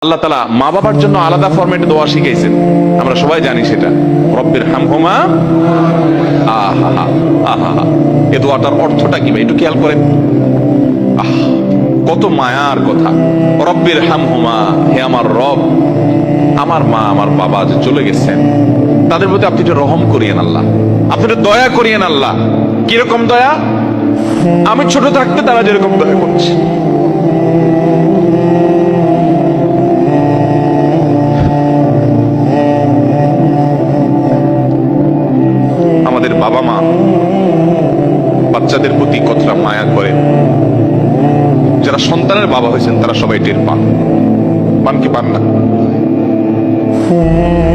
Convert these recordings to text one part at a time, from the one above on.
আল্লাহ তাআলা মা বাবার জন্য আলাদা ফরম্যাটে দোয়া শিখাইছেন, আমরা সবাই জানি সেটা। রব্বির হামহুমা, আহা আহা, এই দোয়াটার অর্থটা কি ভাই একটু খেয়াল করেন। কত মায়ার কথা। রব্বির হামহুমা, হে আমার রব, আমার মা আমার বাবা যে চলে গেছেন তাদের প্রতি আপনি একটু রহম করিয়েন আল্লাহ, আপনি একটু দয়া করিয়েন আল্লাহ। কিরকম দয়া? আমি ছোট থাকতে তারা যেরকম দয়া করছে। আমাদের বাবা মা বাচ্চাদের প্রতি কতটা মায়া করেন, যারা সন্তানের বাবা হয়েছেন তারা সবাই টের পান, পান কি পান না?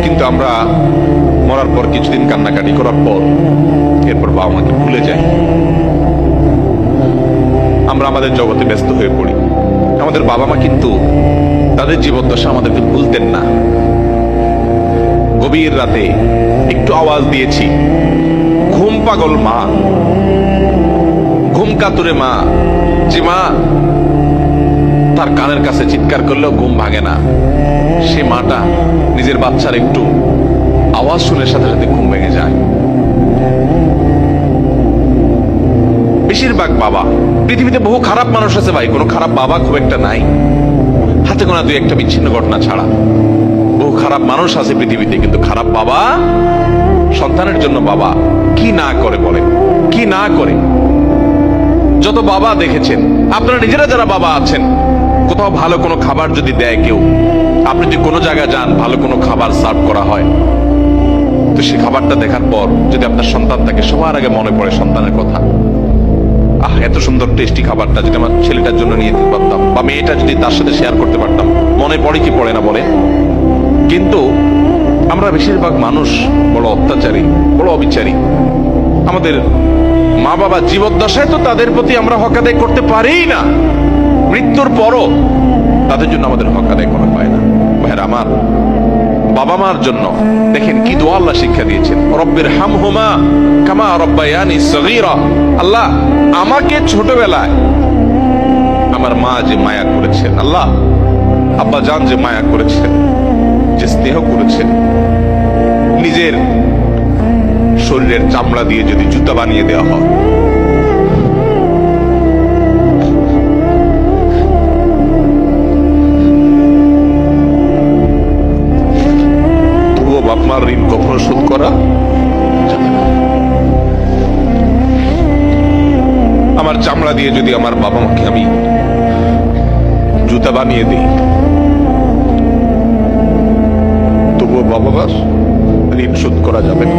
কিন্তু আমরা মরার পর কিছুদিন কান্নাকাটি করার পর এরপর বাবা মাকে ভুলে যাই। আমরা আমাদের জগতে ব্যস্ত হয়ে পড়ি। আমাদের বাবা মা কিন্তু তাদের জীবদ্দশা আমাদেরকে ভুলতেন না। গভীর রাতে একটু আওয়াজ দিয়েছি, ঘুম পাগল মা, ঘুম কাতুরে মা, যে মা তার কানের কাছে চিৎকার করলেও ঘুম ভাঙে না, সে মাটা নিজের বাচ্চার একটু আওয়াজ শুনে সাথে সাথে ঘুম ভেঙে যায়। বেশিরভাগ বাবা, পৃথিবীতে বহু খারাপ মানুষ আছে ভাই, কোনো খারাপ বাবা খুব একটা নাই, হাতে গোনা দুই একটা বিচ্ছিন্ন ঘটনা ছাড়া। বহু খারাপ মানুষ আছে পৃথিবীতে, কিন্তু খারাপ বাবা, সন্তানের জন্য বাবা কি না করে বলে, কি না করে। যত বাবা দেখেছেন, আপনারা নিজেরা যারা বাবা আছেন, কোথাও ভালো কোনো খাবার যদি দেয় কেউ, আপনি যদি কোনো জায়গায় যান ভালো কোনো খাবার সার্ভ করা হয়, তো সেই খাবারটা দেখার পর যদি আপনার সন্তান থাকে, সবার আগে মনে পড়ে সন্তানের কথা। এত সুন্দর টেস্টি খাবারটা যদি আমার ছেলেটার জন্য নিয়ে দিতে পারতাম, বা মেয়েটা যদি তার সাথে শেয়ার করতে পারতাম, মনে পড়ে কি পড়ে না বলে? কিন্তু আমরা বেশিরভাগ মানুষ বড় অত্যাচারী, বড় অবিচারী। আমাদের মা বাবা জীবদ্দশায় তো তাদের প্রতি আমরা হক আদায় করতে পারি না, মৃত্যুর পরও তাদের জন্য আমাদের হক আদায় করা হয় না। ভাইরা আমার, বাবা মার জন্য দেখেন কি দোয়া আল্লাহ শিক্ষা দিয়েছেন, রব্বির হামহুমা কামা রব্বায়ানি সগীরা। আল্লাহ, আমাকে ছোটবেলায় আমার মা যে মায়া করেছেন, আল্লাহ আব্বা জান যে মায়া করেছেন, যে স্নেহ করেছেন, নিজের শরীরের চামড়া দিয়ে যদি জুতা বানিয়ে দেওয়া হয়, তবুও বাপ মার ঋণ কখনো শোধ করা যাবে না। আমার চামড়া দিয়ে যদি আমার বাবা মাকে আমি জুতা বানিয়ে দিই, তবুও বাবা মার ঋণ শোধ করা যাবে না।